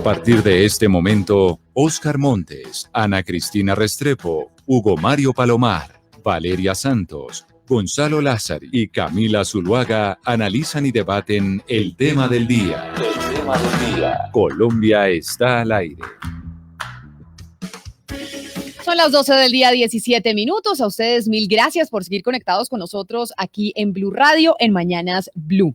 partir de este momento, Óscar Montes, Ana Cristina Restrepo, Hugo Mario Palomar, Valeria Santos, Gonzalo Lázari y Camila Zuluaga analizan y debaten el tema del día. El tema del día. Colombia está al aire. Son las 12 del día, 17 minutos. A ustedes mil gracias por seguir conectados con nosotros aquí en Blue Radio, en Mañanas Blue.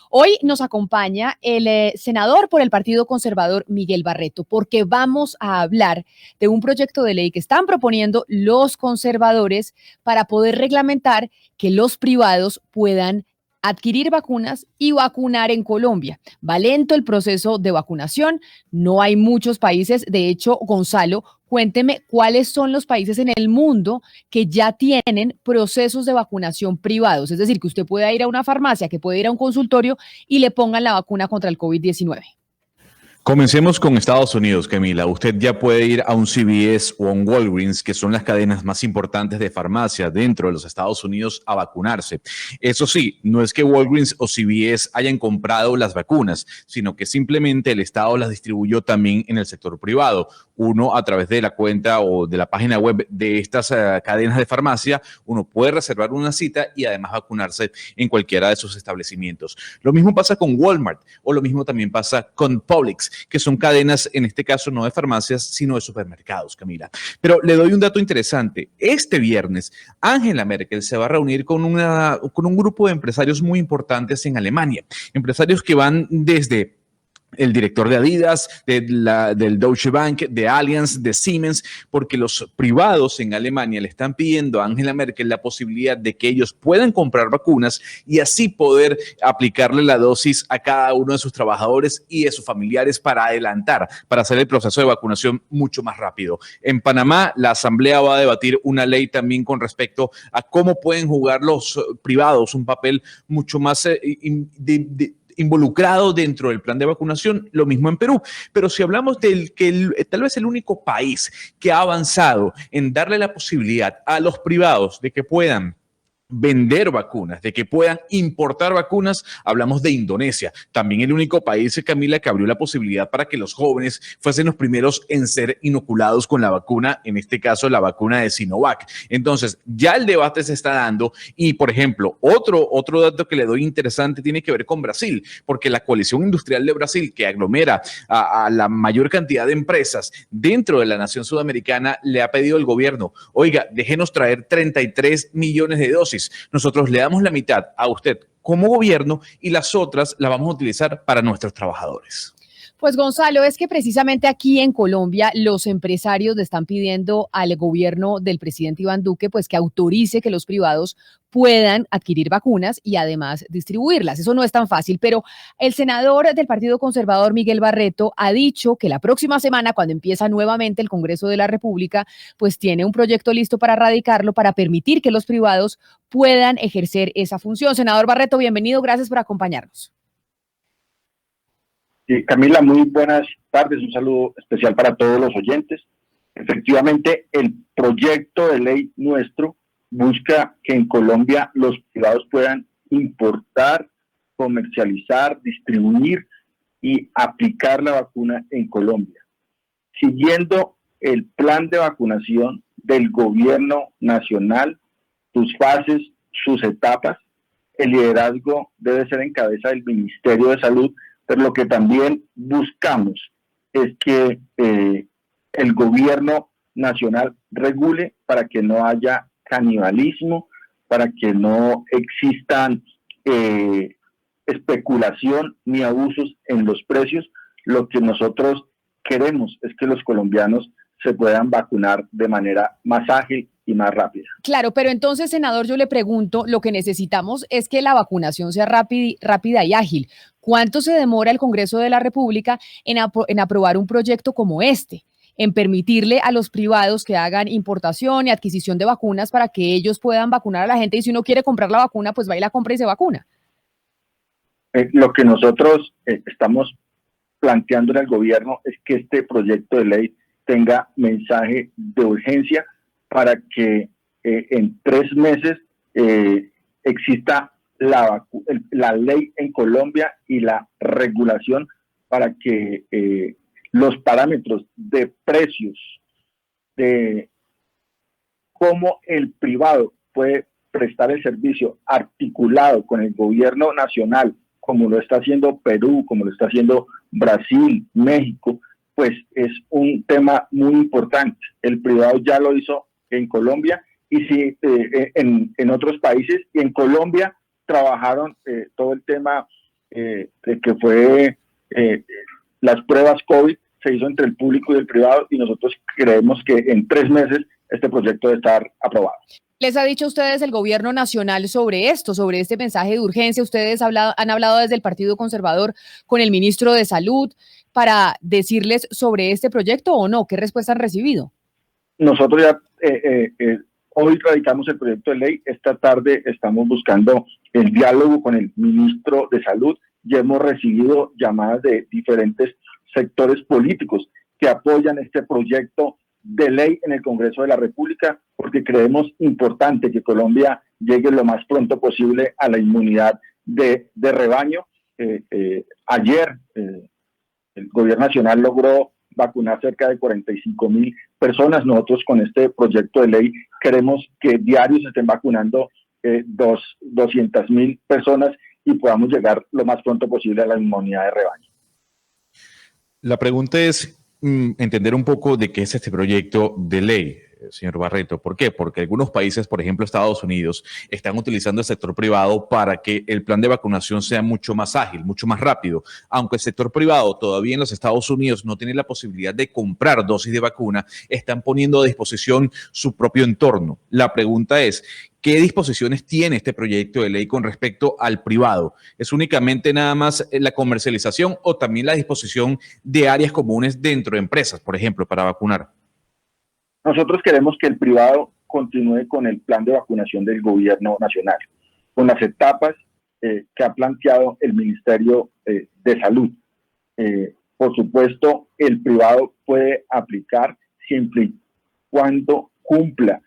Hoy nos acompaña el senador por el Partido Conservador, Miguel Barreto, porque vamos a hablar de un proyecto de ley que están proponiendo los conservadores para poder reglamentar que los privados puedan adquirir vacunas y vacunar en Colombia. Va lento el proceso de vacunación, no hay muchos países. De hecho, Gonzalo, cuénteme cuáles son los países en el mundo que ya tienen procesos de vacunación privados, es decir, que usted pueda ir a una farmacia, que puede ir a un consultorio y le pongan la vacuna contra el COVID-19. Comencemos con Estados Unidos, Camila. Usted ya puede ir a un CVS o a un Walgreens, que son las cadenas más importantes de farmacia dentro de los Estados Unidos, a vacunarse. Eso sí, no es que Walgreens o CVS hayan comprado las vacunas, sino que simplemente el Estado las distribuyó también en el sector privado. Uno, a través de la cuenta o de la página web de estas cadenas de farmacia, uno puede reservar una cita y además vacunarse en cualquiera de sus establecimientos. Lo mismo pasa con Walmart o lo mismo también pasa con Publix, que son cadenas, en este caso no de farmacias, sino de supermercados, Camila. Pero le doy un dato interesante. Este viernes, Angela Merkel se va a reunir con un grupo de empresarios muy importantes en Alemania. Empresarios que van desde el director de Adidas, del Deutsche Bank, de Allianz, de Siemens, porque los privados en Alemania le están pidiendo a Angela Merkel la posibilidad de que ellos puedan comprar vacunas y así poder aplicarle la dosis a cada uno de sus trabajadores y de sus familiares para adelantar, para hacer el proceso de vacunación mucho más rápido. En Panamá, la Asamblea va a debatir una ley también con respecto a cómo pueden jugar los privados un papel mucho más involucrado dentro del plan de vacunación, lo mismo en Perú. Pero si hablamos del que tal vez el único país que ha avanzado en darle la posibilidad a los privados de que puedan vender vacunas, de que puedan importar vacunas, hablamos de Indonesia. También el único país, Camila, que abrió la posibilidad para que los jóvenes fuesen los primeros en ser inoculados con la vacuna, en este caso la vacuna de Sinovac. Entonces, ya el debate se está dando y, por ejemplo, otro dato que le doy interesante tiene que ver con Brasil, porque la coalición industrial de Brasil, que aglomera a la mayor cantidad de empresas dentro de la nación sudamericana, le ha pedido al gobierno, oiga, déjenos traer 33 millones de dosis. Nosotros le damos la mitad a usted como gobierno y las otras las vamos a utilizar para nuestros trabajadores. Pues Gonzalo, es que precisamente aquí en Colombia los empresarios le están pidiendo al gobierno del presidente Iván Duque pues que autorice que los privados puedan adquirir vacunas y además distribuirlas. Eso no es tan fácil, pero el senador del Partido Conservador, Miguel Barreto, ha dicho que la próxima semana, cuando empieza nuevamente el Congreso de la República, pues tiene un proyecto listo para radicarlo, para permitir que los privados puedan ejercer esa función. Senador Barreto, bienvenido, gracias por acompañarnos. Camila, muy buenas tardes, un saludo especial para todos los oyentes. Efectivamente, el proyecto de ley nuestro busca que en Colombia los privados puedan importar, comercializar, distribuir y aplicar la vacuna en Colombia, siguiendo el plan de vacunación del gobierno nacional, sus fases, sus etapas. El liderazgo debe ser en cabeza del Ministerio de Salud, pero lo que también buscamos es que el gobierno nacional regule para que no haya canibalismo, para que no existan especulación ni abusos en los precios. Lo que nosotros queremos es que los colombianos se puedan vacunar de manera más ágil y más rápida. Claro, pero entonces, senador, yo le pregunto, lo que necesitamos es que la vacunación sea rápida y ágil. ¿Cuánto se demora el Congreso de la República en aprobar un proyecto como este, en permitirle a los privados que hagan importación y adquisición de vacunas para que ellos puedan vacunar a la gente? Y si uno quiere comprar la vacuna, pues va y la compra y se vacuna. Lo que nosotros estamos planteando en el gobierno es que este proyecto de ley tenga mensaje de urgencia para que en 3 meses exista la ley en Colombia y la regulación para que los parámetros de precios, de cómo el privado puede prestar el servicio articulado con el gobierno nacional, como lo está haciendo Perú, como lo está haciendo Brasil, México, pues es un tema muy importante. El privado ya lo hizo en Colombia y sí, en otros países, y en Colombia trabajaron todo el tema de que fue las pruebas COVID, se hizo entre el público y el privado, y nosotros creemos que en 3 meses este proyecto debe estar aprobado. ¿Les ha dicho a ustedes el gobierno nacional sobre esto, sobre este mensaje de urgencia? ¿Ustedes han hablado desde el Partido Conservador con el ministro de Salud para decirles sobre este proyecto o no? ¿Qué respuesta han recibido? Nosotros ya hoy radicamos el proyecto de ley. Esta tarde estamos buscando el diálogo con el ministro de Salud y hemos recibido llamadas de diferentes sectores políticos que apoyan este proyecto de ley en el Congreso de la República, porque creemos importante que Colombia llegue lo más pronto posible a la inmunidad de rebaño. Ayer el gobierno nacional logró vacunar cerca de 45,000 personas. Nosotros con este proyecto de ley queremos que diarios se estén vacunando 200,000 personas y podamos llegar lo más pronto posible a la inmunidad de rebaño. La pregunta es entender un poco de qué es este proyecto de ley, señor Barreto. ¿Por qué? Porque algunos países, por ejemplo Estados Unidos, están utilizando el sector privado para que el plan de vacunación sea mucho más ágil, mucho más rápido. Aunque el sector privado todavía en los Estados Unidos no tiene la posibilidad de comprar dosis de vacuna, están poniendo a disposición su propio entorno. La pregunta es, ¿qué disposiciones tiene este proyecto de ley con respecto al privado? ¿Es únicamente nada más la comercialización o también la disposición de áreas comunes dentro de empresas, por ejemplo, para vacunar? Nosotros queremos que el privado continúe con el plan de vacunación del gobierno nacional, con las etapas que ha planteado el Ministerio de Salud. Por supuesto, el privado puede aplicar siempre y cuando cumpla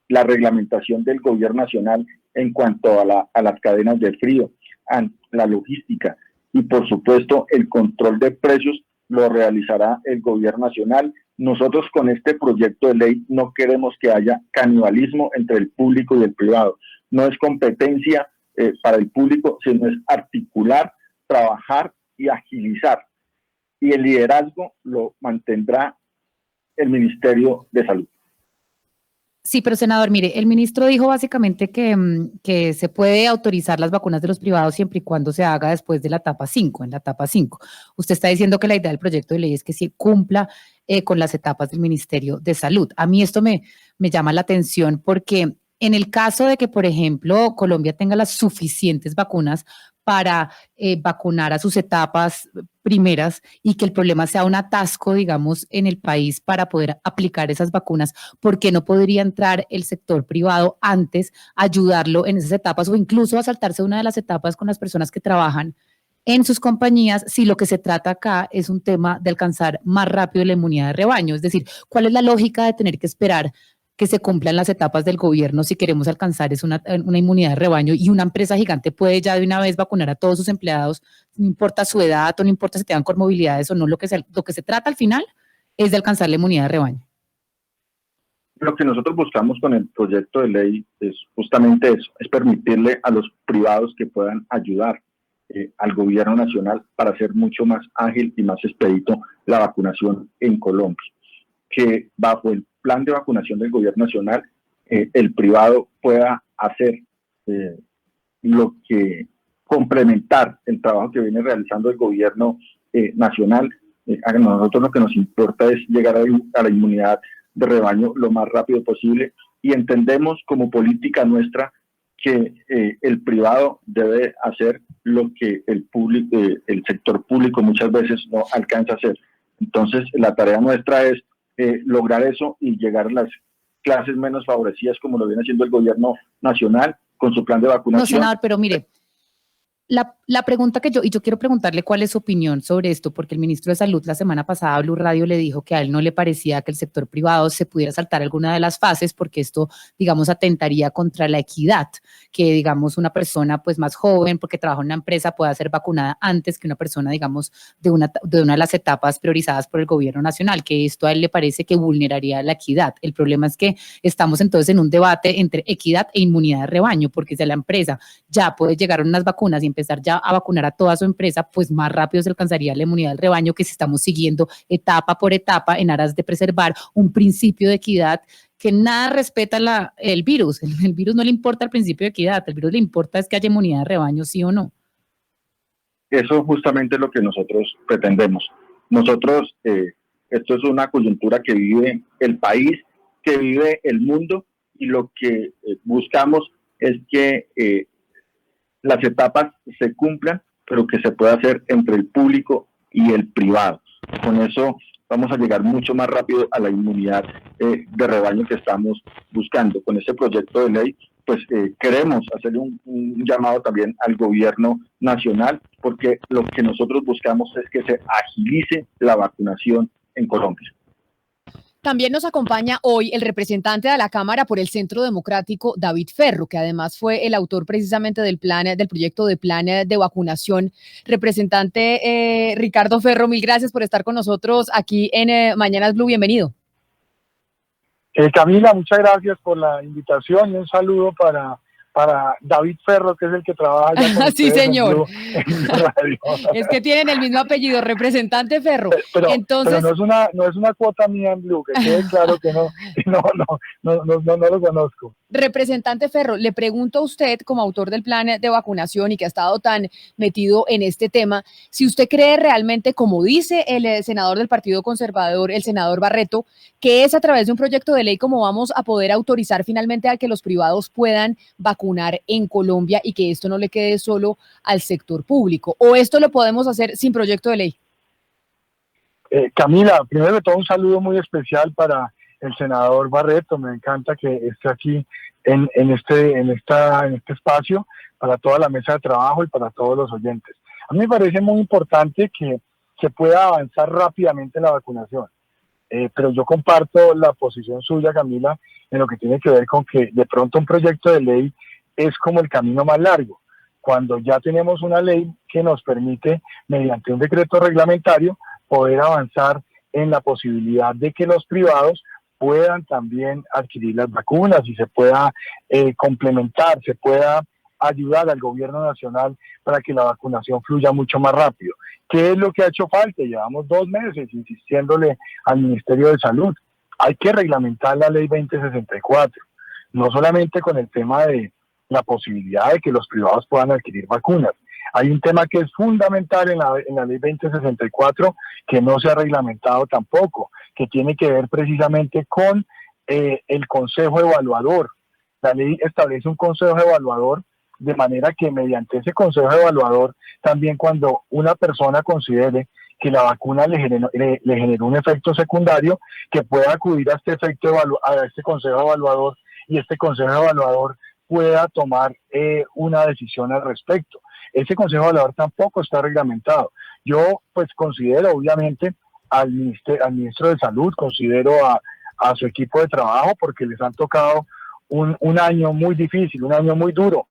la reglamentación del gobierno nacional en cuanto a las cadenas de frío, a la logística, y por supuesto el control de precios lo realizará el gobierno nacional. Nosotros con este proyecto de ley no queremos que haya canibalismo entre el público y el privado. No es competencia para el público, sino es articular, trabajar y agilizar. Y el liderazgo lo mantendrá el Ministerio de Salud. Sí, pero senador, mire, el ministro dijo básicamente que se puede autorizar las vacunas de los privados siempre y cuando se haga después de la etapa 5, en la etapa 5. Usted está diciendo que la idea del proyecto de ley es que sí cumpla con las etapas del Ministerio de Salud. A mí esto me llama la atención porque en el caso de que, por ejemplo, Colombia tenga las suficientes vacunas para vacunar a sus etapas primeras y que el problema sea un atasco, digamos, en el país para poder aplicar esas vacunas, ¿por qué no podría entrar el sector privado antes, ayudarlo en esas etapas o incluso a saltarse una de las etapas con las personas que trabajan en sus compañías si lo que se trata acá es un tema de alcanzar más rápido la inmunidad de rebaño? Es decir, ¿cuál es la lógica de tener que esperar que se cumplan las etapas del gobierno si queremos alcanzar una inmunidad de rebaño y una empresa gigante puede ya de una vez vacunar a todos sus empleados, no importa su edad o no importa si tengan comorbilidades o no, lo que se trata al final es de alcanzar la inmunidad de rebaño? Lo que nosotros buscamos con el proyecto de ley es justamente eso, es permitirle a los privados que puedan ayudar al gobierno nacional para hacer mucho más ágil y más expedito la vacunación en Colombia. Que bajo el plan de vacunación del gobierno nacional, el privado pueda hacer lo que complementar el trabajo que viene realizando el gobierno nacional. A nosotros lo que nos importa es llegar a la inmunidad de rebaño lo más rápido posible y entendemos como política nuestra que el privado debe hacer lo que el sector público muchas veces no alcanza a hacer. Entonces, la tarea nuestra es lograr eso y llegar a las clases menos favorecidas como lo viene haciendo el gobierno nacional con su plan de vacunación. No, senador, pero mire, La pregunta y yo quiero preguntarle cuál es su opinión sobre esto, porque el ministro de Salud la semana pasada a Blue Radio le dijo que a él no le parecía que el sector privado se pudiera saltar alguna de las fases, porque esto, digamos, atentaría contra la equidad, que, digamos, una persona pues más joven, porque trabaja en una empresa, pueda ser vacunada antes que una persona, digamos, de una de las etapas priorizadas por el gobierno nacional, que esto a él le parece que vulneraría la equidad. El problema es que estamos entonces en un debate entre equidad e inmunidad de rebaño, porque si la empresa ya puede llegar a unas vacunas y empezar ya a vacunar a toda su empresa, pues más rápido se alcanzaría la inmunidad del rebaño, que si estamos siguiendo etapa por etapa en aras de preservar un principio de equidad que nada respeta el virus. El virus no le importa el principio de equidad, el virus le importa es que haya inmunidad de rebaño, sí o no. Eso justamente es lo que nosotros pretendemos. Nosotros, esto es una coyuntura que vive el país, que vive el mundo, y lo que buscamos es que las etapas se cumplan, pero que se pueda hacer entre el público y el privado. Con eso vamos a llegar mucho más rápido a la inmunidad de rebaño que estamos buscando. Con este proyecto de ley, pues queremos hacerle un llamado también al gobierno nacional, porque lo que nosotros buscamos es que se agilice la vacunación en Colombia. También nos acompaña hoy el representante de la Cámara por el Centro Democrático, David Ferro, que además fue el autor precisamente del proyecto de plan de vacunación. Representante Ricardo Ferro, mil gracias por estar con nosotros aquí en Mañanas Blue. Bienvenido. Camila, muchas gracias por la invitación y un saludo para David Ferro, que es el que trabaja allá con sí, señor. En Blue Radio. Es que tienen el mismo apellido, representante Ferro. Pero entonces, no es una cuota mía en Blue, que quede claro que no lo conozco. Representante Ferro, le pregunto a usted, como autor del plan de vacunación y que ha estado tan metido en este tema, si usted cree realmente, como dice el senador del Partido Conservador, el senador Barreto, que es a través de un proyecto de ley como vamos a poder autorizar finalmente a que los privados puedan vacunar en Colombia y que esto no le quede solo al sector público, o esto lo podemos hacer sin proyecto de ley. Camila, primero de todo un saludo muy especial para el senador Barreto. Me encanta que esté aquí en este espacio, para toda la mesa de trabajo y para todos los oyentes. A mí me parece muy importante que se pueda avanzar rápidamente en la vacunación, pero yo comparto la posición suya, Camila, en lo que tiene que ver con que de pronto un proyecto de ley es como el camino más largo, cuando ya tenemos una ley que nos permite, mediante un decreto reglamentario, poder avanzar en la posibilidad de que los privados puedan también adquirir las vacunas y se pueda complementar, se pueda ayudar al gobierno nacional para que la vacunación fluya mucho más rápido. ¿Qué es lo que ha hecho falta? Llevamos 2 meses insistiéndole al Ministerio de Salud. Hay que reglamentar la ley 2064, no solamente con el tema de la posibilidad de que los privados puedan adquirir vacunas. Hay un tema que es fundamental en la ley 2064 que no se ha reglamentado tampoco, que tiene que ver precisamente con el Consejo Evaluador. La ley establece un Consejo Evaluador, de manera que mediante ese Consejo Evaluador, también cuando una persona considere que la vacuna le generó un efecto secundario, que pueda acudir a este Consejo Evaluador, y este Consejo Evaluador pueda tomar una decisión al respecto. Ese Consejo Evaluador tampoco está reglamentado. Yo pues considero obviamente al ministro de Salud, considero a su equipo de trabajo, porque les han tocado un año muy difícil, un año muy duro.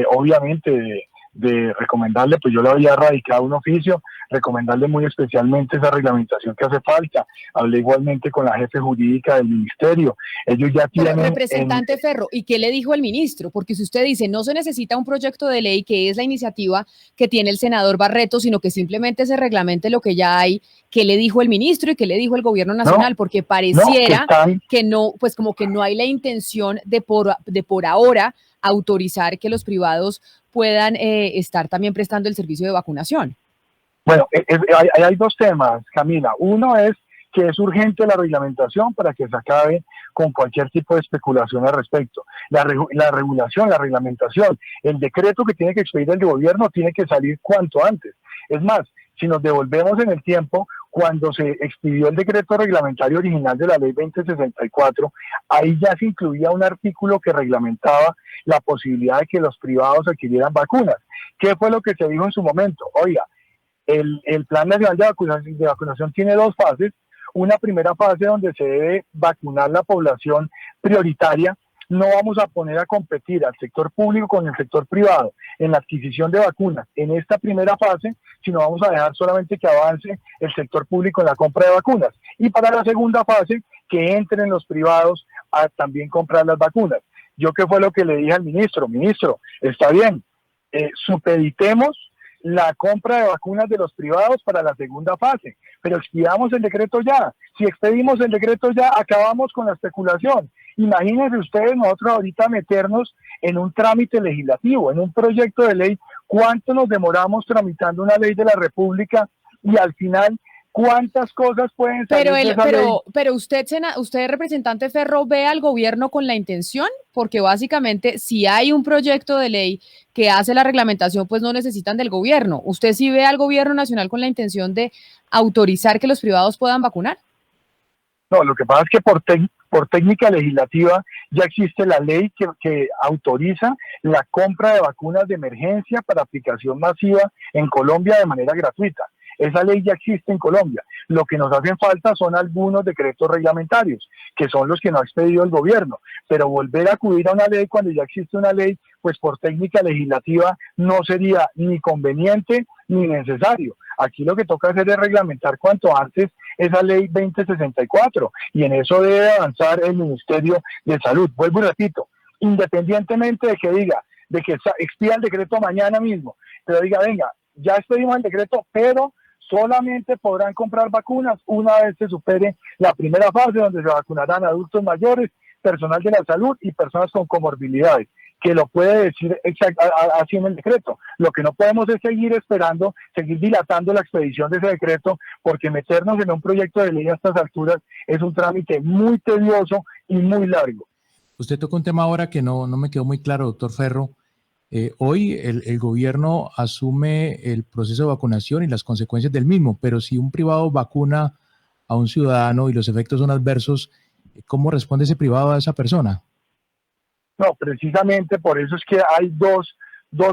Obviamente de recomendarle, pues yo le había radicado un oficio, recomendarle muy especialmente esa reglamentación que hace falta. Hablé igualmente con la jefe jurídica del ministerio. Ellos ya tienen... Pero, representante Ferro, ¿y qué le dijo el ministro? Porque si usted dice no se necesita un proyecto de ley, que es la iniciativa que tiene el senador Barreto, sino que simplemente se reglamente lo que ya hay, ¿qué le dijo el ministro y qué le dijo el gobierno nacional? Porque pareciera que no, pues como que no hay la intención de por ahora autorizar que los privados puedan estar también prestando el servicio de vacunación. Bueno, hay 2 temas, Camila. Uno es que es urgente la reglamentación para que se acabe con cualquier tipo de especulación al respecto. La regulación, la reglamentación, el decreto que tiene que expedir el gobierno tiene que salir cuanto antes. Es más, si nos devolvemos en el tiempo, cuando se expidió el decreto reglamentario original de la ley 2064, ahí ya se incluía un artículo que reglamentaba la posibilidad de que los privados adquirieran vacunas. ¿Qué fue lo que se dijo en su momento? Oiga, el Plan Nacional de Vacunación tiene dos fases. Una primera fase donde se debe vacunar la población prioritaria. No vamos a poner a competir al sector público con el sector privado en la adquisición de vacunas en esta primera fase, sino vamos a dejar solamente que avance el sector público en la compra de vacunas. Y para la segunda fase, que entren los privados a también comprar las vacunas. Yo, ¿qué fue lo que le dije al ministro? Ministro, está bien, supeditemos la compra de vacunas de los privados para la segunda fase, pero expidamos el decreto ya. Si expedimos el decreto ya, acabamos con la especulación. Imagínense ustedes nosotros ahorita meternos en un trámite legislativo, en un proyecto de ley, cuánto nos demoramos tramitando una ley de la República y al final cuántas cosas pueden salir de esa ley. Pero usted, representante Ferro, ve al gobierno con la intención, porque básicamente si hay un proyecto de ley que hace la reglamentación, pues no necesitan del gobierno. ¿Usted sí ve al gobierno nacional con la intención de autorizar que los privados puedan vacunar? No, lo que pasa es que por técnica legislativa ya existe la ley que autoriza la compra de vacunas de emergencia para aplicación masiva en Colombia de manera gratuita. Esa ley ya existe en Colombia. Lo que nos hacen falta son algunos decretos reglamentarios, que son los que no ha expedido el gobierno. Pero volver a acudir a una ley cuando ya existe una ley, pues por técnica legislativa no sería ni conveniente ni necesario. Aquí lo que toca hacer es reglamentar cuanto antes esa ley 2064 y en eso debe avanzar el Ministerio de Salud. Vuelvo y repito, independientemente de que diga, de que expida el decreto mañana mismo, pero diga, venga, ya expedimos el decreto, pero solamente podrán comprar vacunas una vez se supere la primera fase donde se vacunarán adultos mayores, personal de la salud y personas con comorbilidades, que lo puede decir así en el decreto. Lo que no podemos es seguir esperando, seguir dilatando la expedición de ese decreto, porque meternos en un proyecto de ley a estas alturas es un trámite muy tedioso y muy largo. Usted tocó un tema ahora que no me quedó muy claro, doctor Ferro. Hoy el gobierno asume el proceso de vacunación y las consecuencias del mismo, pero si un privado vacuna a un ciudadano y los efectos son adversos, ¿cómo responde ese privado a esa persona? No, precisamente por eso es que hay dos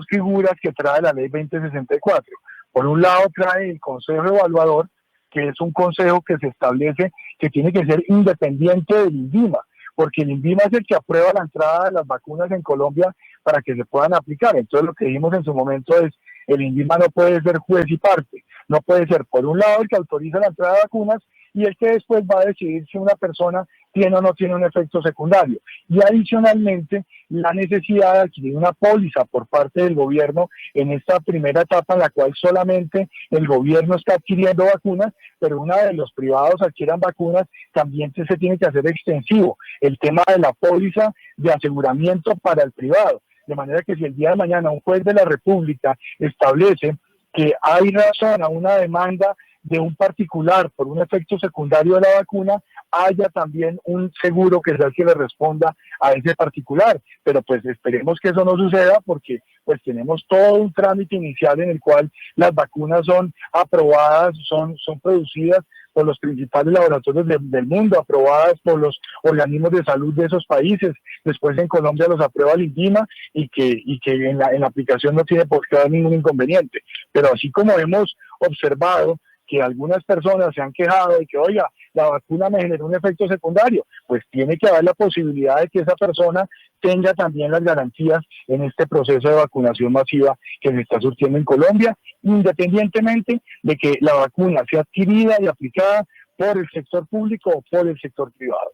figuras que trae la ley 2064. Por un lado trae el Consejo Evaluador, que es un consejo que se establece que tiene que ser independiente del INVIMA, porque el INVIMA es el que aprueba la entrada de las vacunas en Colombia para que se puedan aplicar. Entonces lo que dijimos en su momento es, el INVIMA no puede ser juez y parte, no puede ser por un lado el que autoriza la entrada de vacunas y el que después va a decidir si una persona tiene o no tiene un efecto secundario. Y adicionalmente, la necesidad de adquirir una póliza por parte del gobierno en esta primera etapa en la cual solamente el gobierno está adquiriendo vacunas, pero una vez los privados adquieran vacunas, también se tiene que hacer extensivo el tema de la póliza de aseguramiento para el privado. De manera que si el día de mañana un juez de la República establece que hay razón a una demanda de un particular por un efecto secundario de la vacuna, haya también un seguro que sea el que le responda a ese particular. Pero pues esperemos que eso no suceda porque pues tenemos todo un trámite inicial en el cual las vacunas son aprobadas, son producidas por los principales laboratorios del mundo, aprobadas por los organismos de salud de esos países. Después en Colombia los aprueba el INVIMA y que en la aplicación no tiene por qué haber ningún inconveniente. Pero así como hemos observado que algunas personas se han quejado de que, oiga, la vacuna me generó un efecto secundario, pues tiene que haber la posibilidad de que esa persona tenga también las garantías en este proceso de vacunación masiva que se está surtiendo en Colombia, independientemente de que la vacuna sea adquirida y aplicada por el sector público o por el sector privado.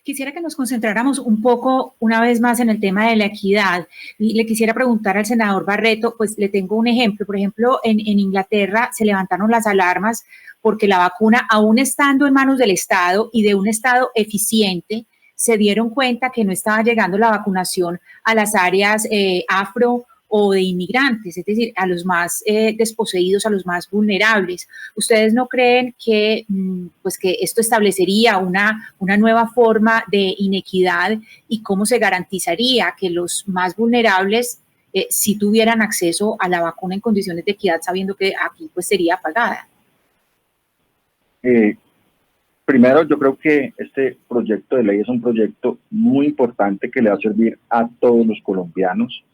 Quisiera que nos concentráramos un poco, una vez más, en el tema de la equidad. Y le quisiera preguntar al senador Barreto, pues le tengo un ejemplo. Por ejemplo, en Inglaterra se levantaron las alarmas porque la vacuna, aún estando en manos del Estado y de un Estado eficiente, se dieron cuenta que no estaba llegando la vacunación a las áreas afro o de inmigrantes, es decir, a los más desposeídos, a los más vulnerables. ¿Ustedes no creen que, pues que esto establecería una nueva forma de inequidad y cómo se garantizaría que los más vulnerables sí tuvieran acceso a la vacuna en condiciones de equidad, sabiendo que aquí pues sería pagada? Primero, yo creo que este proyecto de ley es un proyecto muy importante que le va a servir a todos los colombianos.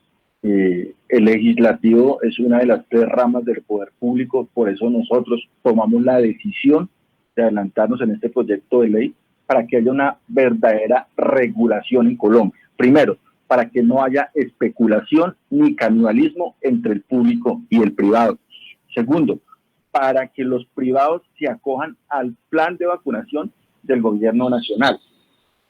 El legislativo es una de las 3 ramas del poder público, por eso nosotros tomamos la decisión de adelantarnos en este proyecto de ley para que haya una verdadera regulación en Colombia. Primero, para que no haya especulación ni canibalismo entre el público y el privado. Segundo, para que los privados se acojan al plan de vacunación del gobierno nacional.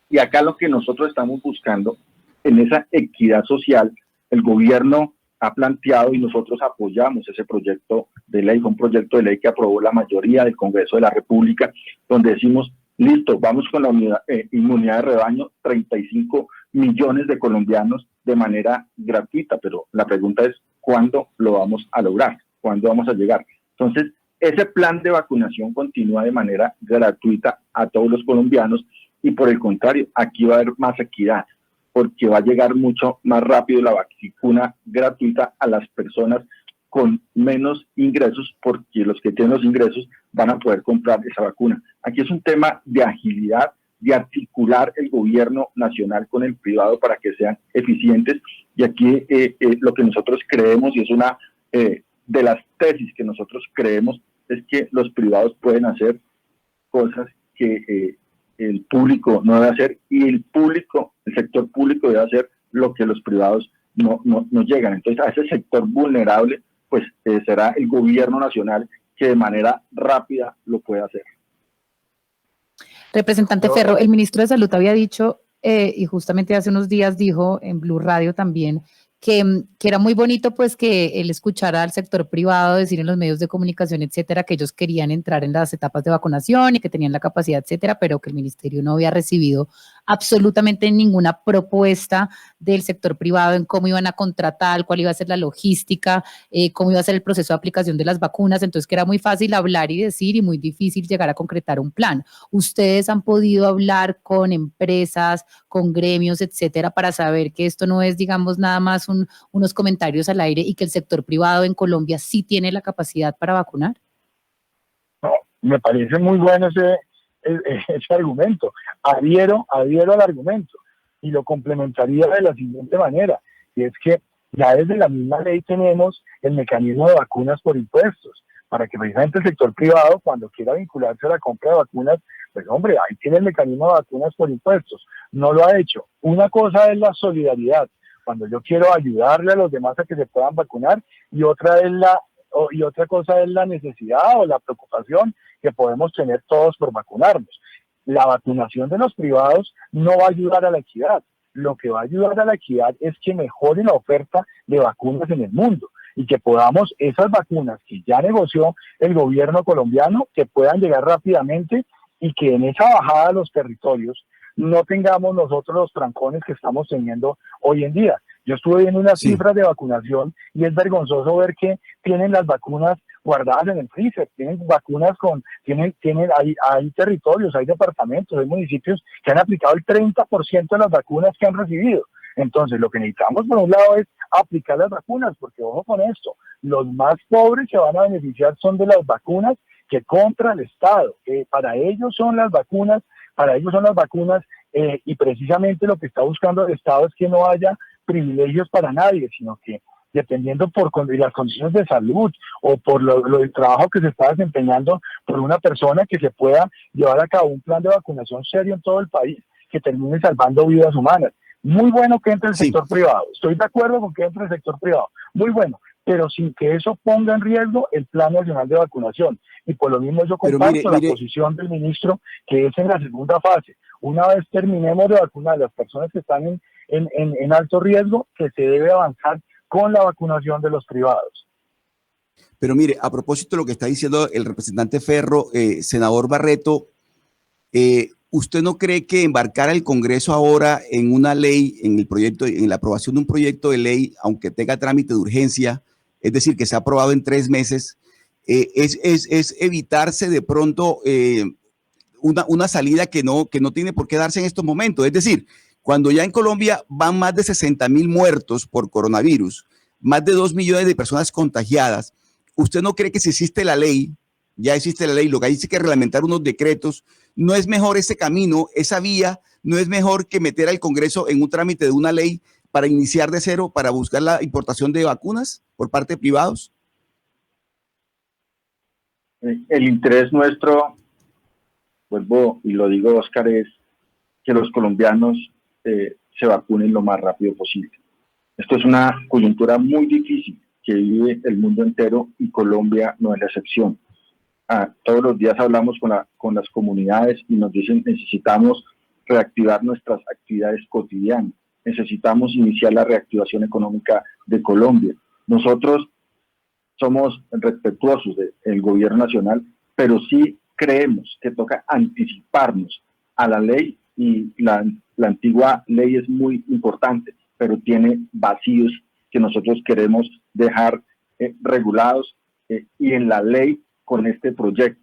Y acá lo que nosotros estamos buscando, en esa equidad social, el gobierno ha planteado y nosotros apoyamos ese proyecto de ley, fue un proyecto de ley que aprobó la mayoría del Congreso de la República, donde decimos, listo, vamos con la inmunidad de rebaño, 35 millones de colombianos de manera gratuita, pero la pregunta es, ¿cuándo lo vamos a lograr? ¿Cuándo vamos a llegar? Entonces, ese plan de vacunación continúa de manera gratuita a todos los colombianos y por el contrario, aquí va a haber más equidad, porque va a llegar mucho más rápido la vacuna gratuita a las personas con menos ingresos, porque los que tienen los ingresos van a poder comprar esa vacuna. Aquí es un tema de agilidad, de articular el gobierno nacional con el privado para que sean eficientes, y aquí lo que nosotros creemos, y es una de las tesis que nosotros creemos, es que los privados pueden hacer cosas que el público no debe hacer, y el sector público debe hacer lo que los privados no llegan. Entonces, a ese sector vulnerable, pues será el gobierno nacional que de manera rápida lo pueda hacer. Representante Ferro, el ministro de Salud había dicho, y justamente hace unos días dijo en Blue Radio también, que era muy bonito pues que él escuchara al sector privado decir en los medios de comunicación, etcétera, que ellos querían entrar en las etapas de vacunación y que tenían la capacidad, etcétera, pero que el ministerio no había recibido absolutamente ninguna propuesta del sector privado en cómo iban a contratar, cuál iba a ser la logística, cómo iba a ser el proceso de aplicación de las vacunas, entonces que era muy fácil hablar y decir y muy difícil llegar a concretar un plan. ¿Ustedes han podido hablar con empresas, con gremios, etcétera, para saber que esto no es, digamos, nada más unos comentarios al aire y que el sector privado en Colombia sí tiene la capacidad para vacunar? No, me parece muy bueno ese argumento. Adhiero al argumento y lo complementaría de la siguiente manera, y es que ya desde la misma ley tenemos el mecanismo de vacunas por impuestos, para que precisamente el sector privado, cuando quiera vincularse a la compra de vacunas, pues hombre, ahí tiene el mecanismo de vacunas por impuestos. No lo ha hecho. Una cosa es la solidaridad, cuando yo quiero ayudarle a los demás a que se puedan vacunar, y otra cosa es la necesidad o la preocupación que podemos tener todos por vacunarnos. La vacunación de los privados no va a ayudar a la equidad. Lo que va a ayudar a la equidad es que mejore la oferta de vacunas en el mundo y que podamos esas vacunas que ya negoció el gobierno colombiano, que puedan llegar rápidamente y que en esa bajada a los territorios no tengamos nosotros los trancones que estamos teniendo hoy en día. Yo estuve viendo unas cifras de vacunación y es vergonzoso ver que tienen las vacunas guardadas en el freezer, tienen vacunas hay territorios, hay departamentos, hay municipios que han aplicado el 30% de las vacunas que han recibido. Entonces, lo que necesitamos por un lado es aplicar las vacunas, porque ojo con esto, los más pobres se van a beneficiar son de las vacunas que compra el Estado. Para ellos son las vacunas, y precisamente lo que está buscando el Estado es que no haya privilegios para nadie, sino que dependiendo de las condiciones de salud o por el trabajo que se está desempeñando por una persona, que se pueda llevar a cabo un plan de vacunación serio en todo el país que termine salvando vidas humanas. Muy bueno que entre el sector privado, estoy de acuerdo con que entre el sector privado, muy bueno, pero sin que eso ponga en riesgo el Plan Nacional de Vacunación. Y por lo mismo yo comparto la posición del ministro, que es en la segunda fase. Una vez terminemos de vacunar a las personas que están en alto riesgo, que se debe avanzar con la vacunación de los privados. Pero mire, a propósito de lo que está diciendo el representante Ferro, senador Barreto, ¿usted no cree que embarcar al Congreso ahora en una ley, en la aprobación de un proyecto de ley, aunque tenga trámite de urgencia, es decir, que se ha aprobado en 3 meses, es evitarse de pronto una salida que no tiene por qué darse en estos momentos? Es decir, cuando ya en Colombia van más de 60.000 muertos por coronavirus, más de 2 millones de personas contagiadas, ¿usted no cree que si existe la ley Ya existe la ley, lo que hay es que reglamentar unos decretos. ¿No es mejor ese camino, esa vía? ¿No es mejor que meter al Congreso en un trámite de una ley para iniciar de cero, para buscar la importación de vacunas por parte de privados? El interés nuestro, vuelvo y lo digo, Oscar, es que los colombianos se vacunen lo más rápido posible. Esto es una coyuntura muy difícil que vive el mundo entero y Colombia no es la excepción. Todos los días hablamos con las comunidades y nos dicen necesitamos reactivar nuestras actividades cotidianas, necesitamos iniciar la reactivación económica de Colombia. Nosotros somos respetuosos del gobierno nacional, pero sí creemos que toca anticiparnos a la ley y la antigua ley es muy importante, pero tiene vacíos que nosotros queremos dejar regulados y en la ley con este proyecto,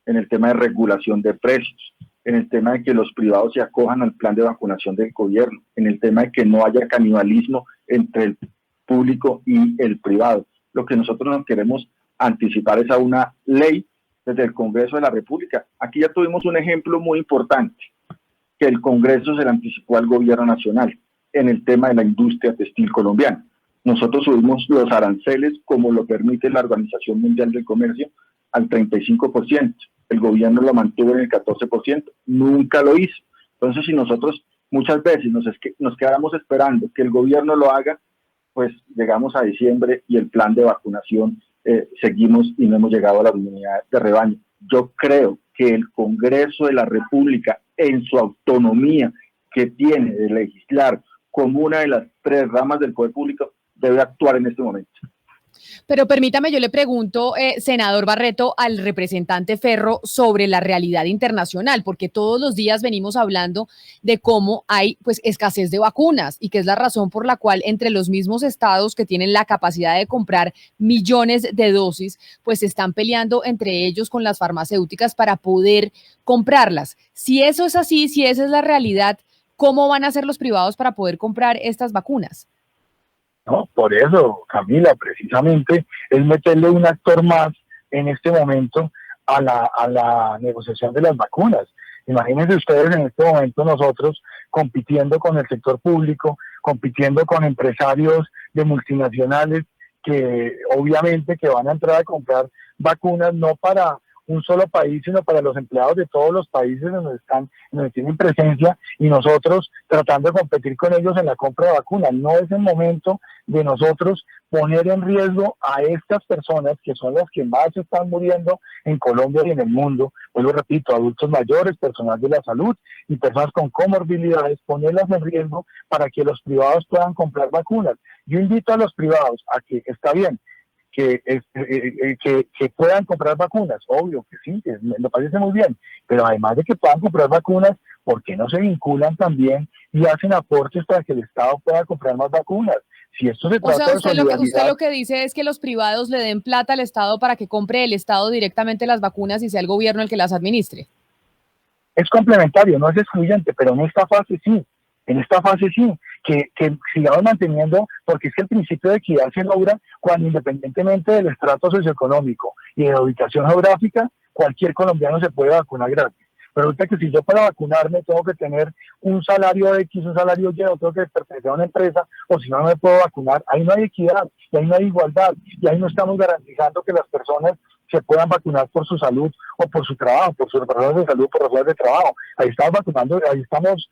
en el tema de regulación de precios, en el tema de que los privados se acojan al plan de vacunación del gobierno, en el tema de que no haya canibalismo entre el público y el privado. Lo que nosotros nos queremos anticipar es a una ley desde el Congreso de la República. Aquí ya tuvimos un ejemplo muy importante, que el Congreso se le anticipó al gobierno nacional en el tema de la industria textil colombiana. Nosotros subimos los aranceles, como lo permite la Organización Mundial del Comercio, al 35%. El gobierno lo mantuvo en el 14%. Nunca lo hizo. Entonces, si nosotros muchas veces nos quedamos esperando que el gobierno lo haga, pues llegamos a diciembre y el plan de vacunación seguimos y no hemos llegado a la inmunidad de rebaño. Yo creo que el Congreso de la República, en su autonomía que tiene de legislar como una de las 3 ramas del poder público, debe actuar en este momento. Pero permítame, yo le pregunto, senador Barreto, al representante Ferro sobre la realidad internacional, porque todos los días venimos hablando de cómo hay pues escasez de vacunas y que es la razón por la cual entre los mismos estados que tienen la capacidad de comprar millones de dosis, pues se están peleando entre ellos con las farmacéuticas para poder comprarlas. Si eso es así, si esa es la realidad, ¿cómo van a hacer los privados para poder comprar estas vacunas? No, por eso, Camila, precisamente es meterle un actor más en este momento a la negociación de las vacunas. Imagínense ustedes en este momento nosotros compitiendo con el sector público, compitiendo con empresarios de multinacionales que obviamente que van a entrar a comprar vacunas no para un solo país, sino para los empleados de todos los países donde tienen presencia, y nosotros tratando de competir con ellos en la compra de vacunas. No es el momento de nosotros poner en riesgo a estas personas que son las que más están muriendo en Colombia y en el mundo. Pues lo repito, adultos mayores, personal de la salud y personas con comorbilidades, ponerlas en riesgo para que los privados puedan comprar vacunas. Yo invito a los privados a que, está bien, que puedan comprar vacunas, obvio que sí, que me parece muy bien, pero además de que puedan comprar vacunas, ¿por qué no se vinculan también y hacen aportes para que el Estado pueda comprar más vacunas? Si esto se trata de solidaridad, usted lo que dice es que los privados le den plata al Estado para que compre el Estado directamente las vacunas y sea el gobierno el que las administre. Es complementario, no es excluyente, pero en esta fase sí. En esta fase sí, que sigamos manteniendo, porque es que el principio de equidad se logra cuando, independientemente del estrato socioeconómico y de la ubicación geográfica, cualquier colombiano se puede vacunar gratis. Pero ahorita que si yo para vacunarme tengo que tener un salario X, un salario Y, o tengo que pertenecer a una empresa, o si no, no me puedo vacunar, ahí no hay equidad, y ahí no hay igualdad, y ahí no estamos garantizando que las personas se puedan vacunar por su salud o por su trabajo, por sus razones de salud, por razones de trabajo. Ahí estamos vacunando, ahí estamos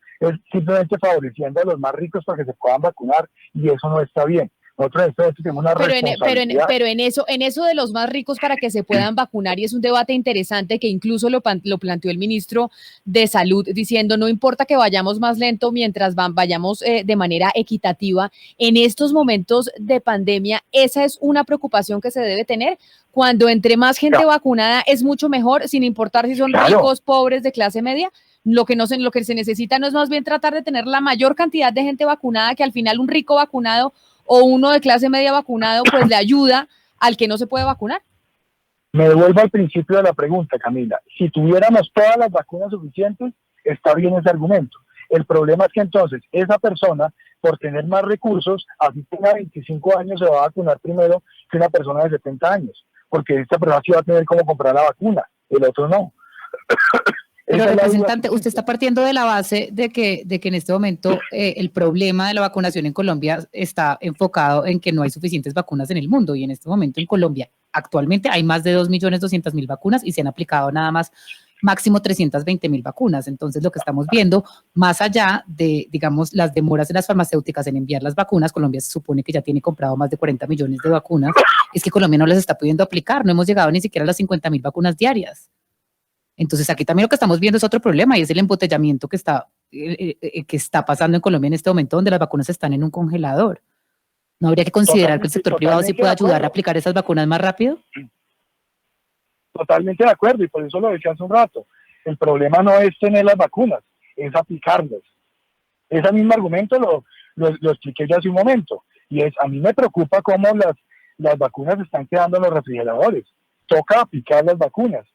simplemente favoreciendo a los más ricos para que se puedan vacunar, y eso no está bien. Nosotros tenemos una responsabilidad. Pero en eso de los más ricos para que se puedan vacunar, y es un debate interesante que incluso lo planteó el ministro de Salud, diciendo no importa que vayamos más lento mientras vayamos de manera equitativa. En estos momentos de pandemia, esa es una preocupación que se debe tener. Cuando entre más gente vacunada es mucho mejor, sin importar si son ricos, pobres, de clase media. Lo que se necesita no es más bien tratar de tener la mayor cantidad de gente vacunada, que al final un rico vacunado o uno de clase media vacunado pues le ayuda al que no se puede vacunar. Me devuelvo al principio de la pregunta, Camila. Si tuviéramos todas las vacunas suficientes, está bien ese argumento. El problema es que entonces esa persona, por tener más recursos, así tenga 25 años, se va a vacunar primero que una persona de 70 años. porque esta persona sí va a tener cómo comprar la vacuna, el otro no. Pero Esa es la representante, duda. usted está partiendo de la base de que en este momento el problema de la vacunación en Colombia está enfocado en que no hay suficientes vacunas en el mundo, y en este momento en Colombia actualmente hay más de 2.200.000 vacunas y se han aplicado nada más máximo 320.000 vacunas. Entonces, lo que estamos viendo, más allá de, digamos, las demoras de las farmacéuticas en enviar las vacunas, Colombia se supone que ya tiene comprado más de 40 millones de vacunas, es que Colombia no las está pudiendo aplicar, no hemos llegado ni siquiera a las 50.000 vacunas diarias. Entonces, aquí también lo que estamos viendo es otro problema, y es el embotellamiento que está pasando en Colombia en este momento, donde las vacunas están en un congelador. ¿No habría que considerar que el sector privado sí puede ayudar a aplicar esas vacunas más rápido? Totalmente de acuerdo, y por eso lo decía hace un rato. El problema no es tener las vacunas, es aplicarlas. Ese mismo argumento lo expliqué ya hace un momento, y es, a mí me preocupa cómo las vacunas están quedando en los refrigeradores. Toca aplicar las vacunas.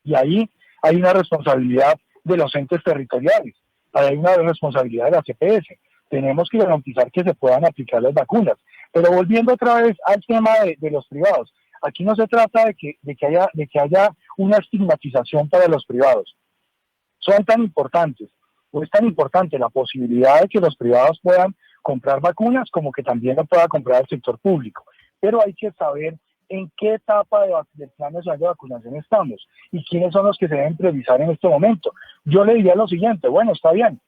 Y ahí hay una responsabilidad de los entes territoriales, ahí hay una responsabilidad de la CPS. Tenemos que garantizar que se puedan aplicar las vacunas. Pero volviendo otra vez al tema de los privados, aquí no se trata de que haya una estigmatización para los privados. Son tan importantes, o es tan importante la posibilidad de que los privados puedan comprar vacunas como que también lo pueda comprar el sector público. Pero hay que saber en qué etapa del plan nacional de vacunación estamos y quiénes son los que se deben priorizar en este momento. Yo le diría lo siguiente, bueno, está bien,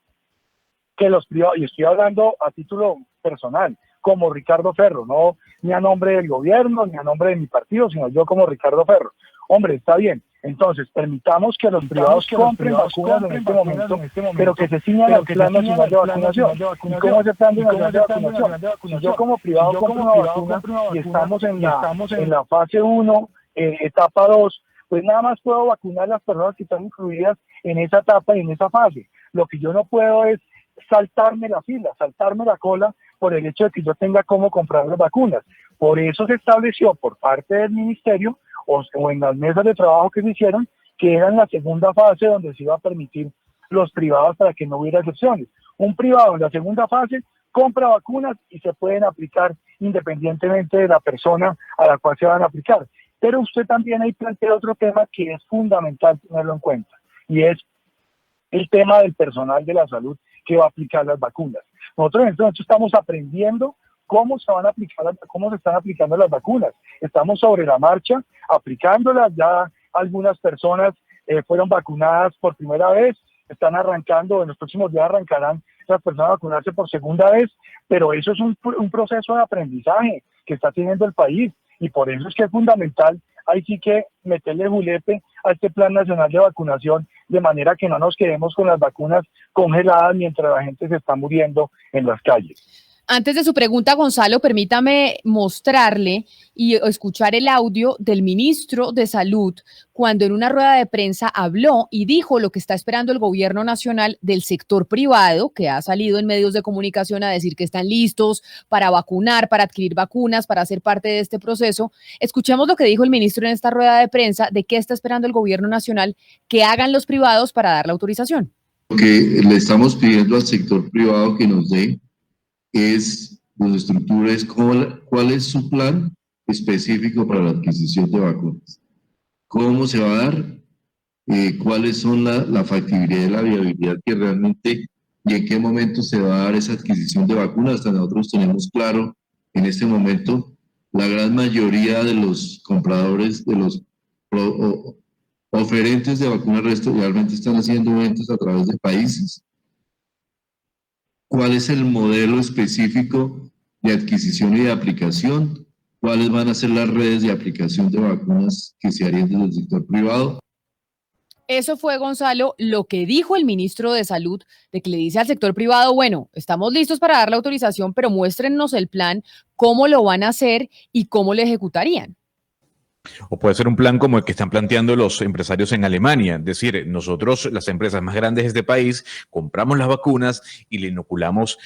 que los privados, y estoy hablando a título personal, como Ricardo Ferro, no ni a nombre del gobierno, ni a nombre de mi partido, sino yo como Ricardo Ferro. Hombre, está bien, entonces permitamos que los privados compren vacunas en este momento, pero que se ciñan al plan nacional de vacunación. ¿Y cómo es el plan nacional de vacunación? Si yo como privado compro una vacuna y estamos en la fase 1, etapa 2, pues nada más puedo vacunar a las personas que están incluidas en esa etapa y en esa fase. Lo que yo no puedo es saltarme la fila, saltarme la cola por el hecho de que yo tenga cómo comprar las vacunas. Por eso se estableció por parte del ministerio o en las mesas de trabajo que se hicieron, que era en la segunda fase donde se iba a permitir los privados para que no hubiera excepciones. Un privado en la segunda fase compra vacunas y se pueden aplicar independientemente de la persona a la cual se van a aplicar. Pero usted también ahí plantea otro tema que es fundamental tenerlo en cuenta, y es el tema del personal de la salud que va a aplicar las vacunas. Nosotros en este momento estamos aprendiendo cómo se están aplicando las vacunas. Estamos sobre la marcha aplicándolas. Ya algunas personas fueron vacunadas por primera vez, están arrancando, en los próximos días arrancarán las personas a vacunarse por segunda vez, pero eso es un proceso de aprendizaje que está teniendo el país, y por eso es que es fundamental ahí sí que meterle julepe a este plan nacional de vacunación, de manera que no nos quedemos con las vacunas congeladas mientras la gente se está muriendo en las calles. Antes de su pregunta, Gonzalo, permítame mostrarle y escuchar el audio del ministro de Salud cuando en una rueda de prensa habló y dijo lo que está esperando el gobierno nacional del sector privado, que ha salido en medios de comunicación a decir que están listos para vacunar, para adquirir vacunas, para ser parte de este proceso. Escuchemos lo que dijo el ministro en esta rueda de prensa de qué está esperando el gobierno nacional que hagan los privados para dar la autorización. Lo que le estamos pidiendo al sector privado que nos dé es, nos estructura, es cuál es su plan específico para la adquisición de vacunas, cómo se va a dar, cuáles son la factibilidad y la viabilidad que realmente y en qué momento se va a dar esa adquisición de vacunas. Hasta nosotros tenemos claro en este momento la gran mayoría de los compradores, de los oferentes de vacunas realmente están haciendo ventas a través de países. ¿Cuál es el modelo específico de adquisición y de aplicación? ¿Cuáles van a ser las redes de aplicación de vacunas que se harían desde el sector privado? Eso fue, Gonzalo, lo que dijo el ministro de Salud, de que le dice al sector privado, bueno, estamos listos para dar la autorización, pero muéstrennos el plan, cómo lo van a hacer y cómo lo ejecutarían. O puede ser un plan como el que están planteando los empresarios en Alemania. Es decir, nosotros, las empresas más grandes de este país, compramos las vacunas y le inoculamos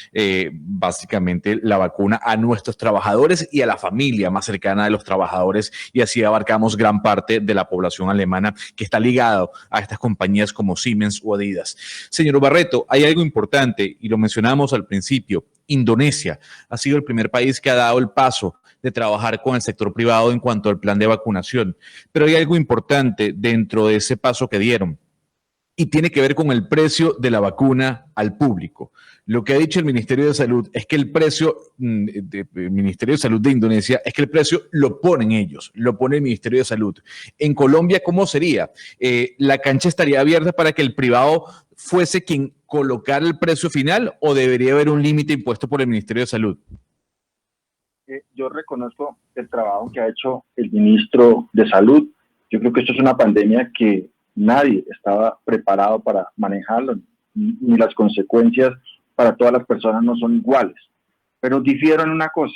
básicamente la vacuna a nuestros trabajadores y a la familia más cercana de los trabajadores, y así abarcamos gran parte de la población alemana que está ligado a estas compañías como Siemens o Adidas. Señor Barreto, hay algo importante y lo mencionamos al principio. Indonesia ha sido el primer país que ha dado el paso de trabajar con el sector privado en cuanto al plan de vacunación. Pero hay algo importante dentro de ese paso que dieron, y tiene que ver con el precio de la vacuna al público. Lo que ha dicho el Ministerio de Salud es que el precio, el Ministerio de Salud de Indonesia, es que el precio lo ponen ellos, lo pone el Ministerio de Salud. En Colombia, ¿cómo sería? ¿La cancha estaría abierta para que el privado fuese quien colocara el precio final o debería haber un límite impuesto por el Ministerio de Salud? Yo reconozco el trabajo que ha hecho el ministro de Salud. Yo creo que esto es una pandemia que nadie estaba preparado para manejarlo, ni las consecuencias para todas las personas no son iguales. Pero difiero en una cosa.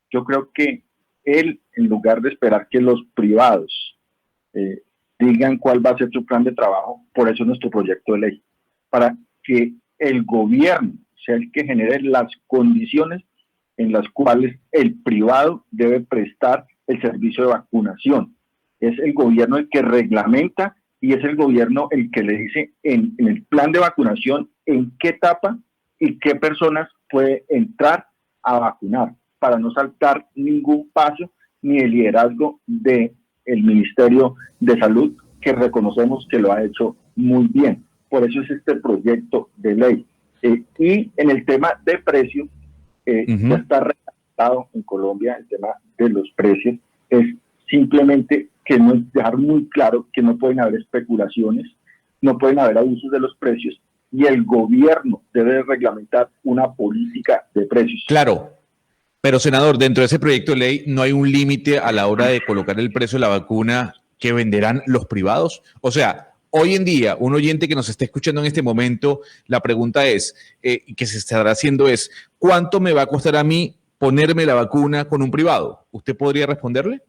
Yo creo que él, en lugar de esperar que los privados digan cuál va a ser su plan de trabajo, por eso es nuestro proyecto de ley, para que el gobierno sea el que genere las condiciones en las cuales el privado debe prestar el servicio de vacunación. Es el gobierno el que reglamenta y es el gobierno el que le dice en el plan de vacunación en qué etapa y qué personas puede entrar a vacunar, para no saltar ningún paso ni el liderazgo del Ministerio de Salud, que reconocemos que lo ha hecho muy bien. Por eso es este proyecto de ley. Y en el tema de precios, ya está reglamentado en Colombia el tema de los precios. Es simplemente que no es dejar muy claro que no pueden haber especulaciones, no pueden haber abusos de los precios, y el gobierno debe reglamentar una política de precios. Claro, pero senador, dentro de ese proyecto de ley no hay un límite a la hora de colocar el precio de la vacuna que venderán los privados. O sea, hoy en día, un oyente que nos está escuchando en este momento, la pregunta es, que se estará haciendo es, ¿cuánto me va a costar a mí ponerme la vacuna con un privado? ¿Usted podría responderle?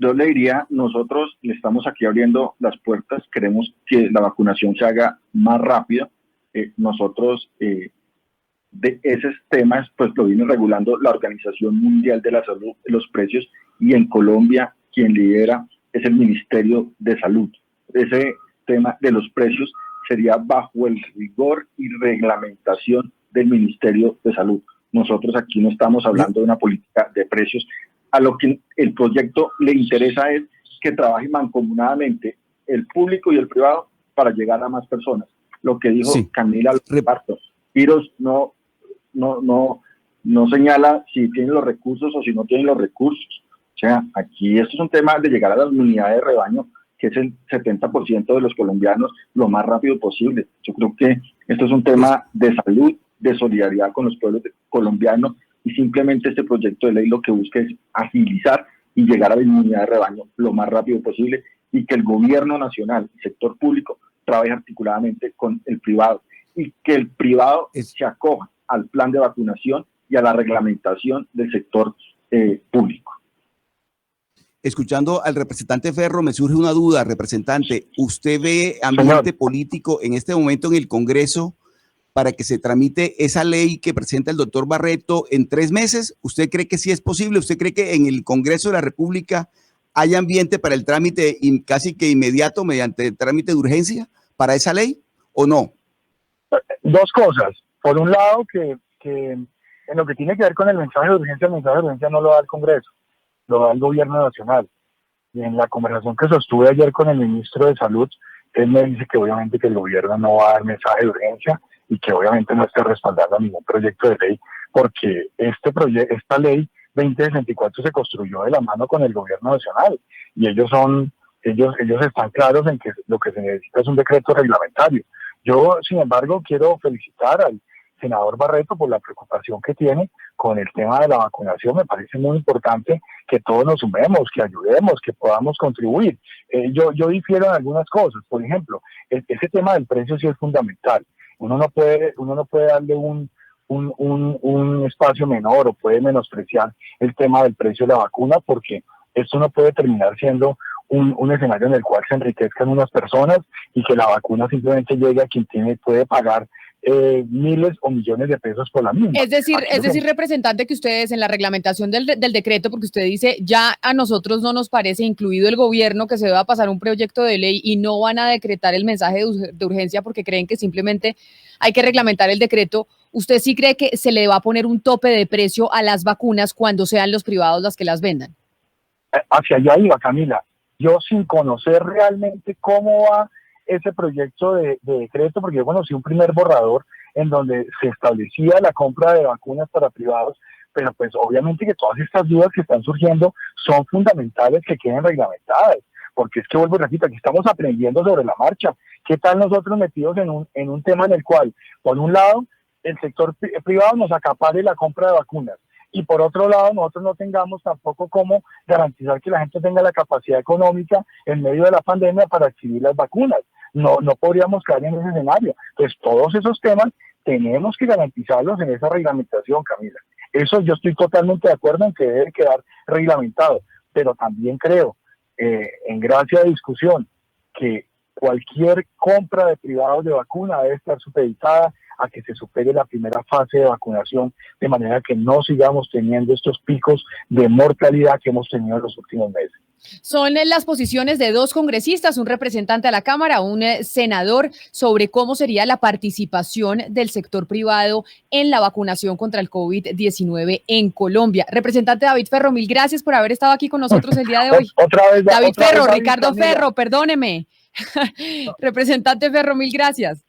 Yo le diría, nosotros le estamos aquí abriendo las puertas, queremos que la vacunación se haga más rápido. Nosotros de esos temas pues lo viene regulando la Organización Mundial de la Salud, los precios, y en Colombia quien lidera es el Ministerio de Salud. Ese tema de los precios sería bajo el rigor y reglamentación del Ministerio de Salud. Nosotros aquí no estamos hablando de una política de precios. A lo que el proyecto le interesa es que trabaje mancomunadamente el público y el privado para llegar a más personas. Lo que dijo Camila Alberto, Piros no señala si tienen los recursos o si no tienen los recursos. O sea, aquí esto es un tema de llegar a las unidades de rebaño, que es el 70% de los colombianos, lo más rápido posible. Yo creo que esto es un tema de salud, de solidaridad con los pueblos colombianos, y simplemente este proyecto de ley lo que busca es agilizar y llegar a la inmunidad de rebaño lo más rápido posible, y que el gobierno nacional, el sector público, trabaje articuladamente con el privado, y que el privado se acoja al plan de vacunación y a la reglamentación del sector público. Escuchando al representante Ferro, me surge una duda, representante. ¿Usted ve ambiente político en este momento en el Congreso para que se tramite esa ley que presenta el doctor Barreto en 3 meses? ¿Usted cree que sí es posible? ¿Usted cree que en el Congreso de la República hay ambiente para el trámite casi que inmediato mediante el trámite de urgencia para esa ley o no? Dos cosas. Por un lado, que en lo que tiene que ver con el mensaje de urgencia, el mensaje de urgencia no lo da el Congreso, lo da el gobierno nacional. Y en la conversación que sostuve ayer con el ministro de Salud, él me dice que obviamente que el gobierno no va a dar mensaje de urgencia y que obviamente no esté respaldando ningún proyecto de ley, porque esta ley 2064 se construyó de la mano con el gobierno nacional, y ellos están claros en que lo que se necesita es un decreto reglamentario. Yo, sin embargo, quiero felicitar al senador Barreto por la preocupación que tiene con el tema de la vacunación. Me parece muy importante que todos nos sumemos, que ayudemos, que podamos contribuir. Yo difiero en algunas cosas. Por ejemplo, ese tema del precio sí es fundamental. Uno no puede darle un espacio menor o puede menospreciar el tema del precio de la vacuna, porque esto no puede terminar siendo un escenario en el cual se enriquezcan unas personas y que la vacuna simplemente llegue a quien puede pagar miles o millones de pesos por la misma. Es decir, representante, que ustedes en la reglamentación del decreto, porque usted dice, ya a nosotros no nos parece, incluido el gobierno, que se va a pasar un proyecto de ley y no van a decretar el mensaje de urgencia porque creen que simplemente hay que reglamentar el decreto. ¿Usted sí cree que se le va a poner un tope de precio a las vacunas cuando sean los privados las que las vendan? Hacia allá iba, Camila. Yo, sin conocer realmente cómo va ese proyecto de decreto, porque yo conocí un primer borrador en donde se establecía la compra de vacunas para privados, pero pues obviamente que todas estas dudas que están surgiendo son fundamentales que queden reglamentadas, porque es que vuelvo y repito, aquí estamos aprendiendo sobre la marcha. ¿Qué tal nosotros metidos en un tema en el cual, por un lado, el sector privado nos acapare la compra de vacunas, y por otro lado nosotros no tengamos tampoco cómo garantizar que la gente tenga la capacidad económica en medio de la pandemia para adquirir las vacunas? No podríamos caer en ese escenario. Entonces, todos esos temas tenemos que garantizarlos en esa reglamentación, Camila. Eso yo estoy totalmente de acuerdo en que debe quedar reglamentado, pero también creo, en gracia de discusión, que cualquier compra de privados de vacuna debe estar supeditada a que se supere la primera fase de vacunación, de manera que no sigamos teniendo estos picos de mortalidad que hemos tenido en los últimos meses. Son las posiciones de dos congresistas, un representante a la Cámara, un senador, sobre cómo sería la participación del sector privado en la vacunación contra el COVID-19 en Colombia. Representante David Ferro, mil gracias por haber estado aquí con nosotros el día de hoy. David Ferro, Ricardo Ferro, perdóneme. Representante Ferro, mil gracias.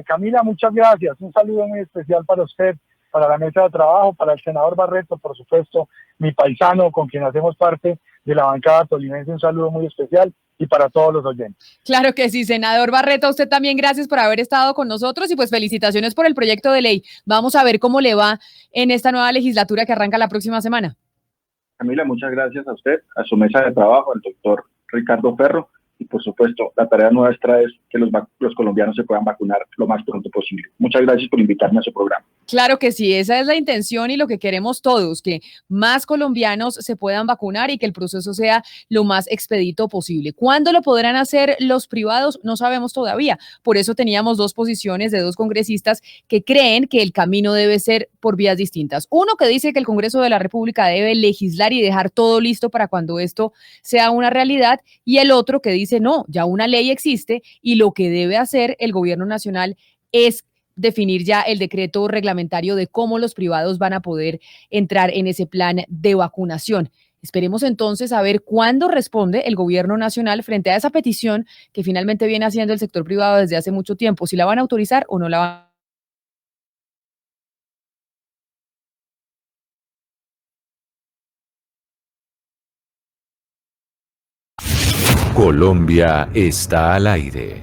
Camila, muchas gracias. Un saludo muy especial para usted, para la mesa de trabajo, para el senador Barreto, por supuesto, mi paisano con quien hacemos parte de la bancada tolimense. Un saludo muy especial, y para todos los oyentes. Claro que sí, senador Barreto, a usted también gracias por haber estado con nosotros y pues felicitaciones por el proyecto de ley. Vamos a ver cómo le va en esta nueva legislatura que arranca la próxima semana. Camila, muchas gracias a usted, a su mesa de trabajo, al doctor Ricardo Ferro. Y por supuesto, la tarea nuestra es que los colombianos se puedan vacunar lo más pronto posible. Muchas gracias por invitarme a su programa. Claro que sí, esa es la intención y lo que queremos todos, que más colombianos se puedan vacunar y que el proceso sea lo más expedito posible. ¿Cuándo lo podrán hacer los privados? No sabemos todavía. Por eso teníamos dos posiciones de dos congresistas que creen que el camino debe ser por vías distintas. Uno que dice que el Congreso de la República debe legislar y dejar todo listo para cuando esto sea una realidad, y el otro que dice no, ya una ley existe y lo que debe hacer el gobierno nacional es definir ya el decreto reglamentario de cómo los privados van a poder entrar en ese plan de vacunación. Esperemos entonces a ver cuándo responde el gobierno nacional frente a esa petición que finalmente viene haciendo el sector privado desde hace mucho tiempo, si la van a autorizar o no la van a. Colombia está al aire.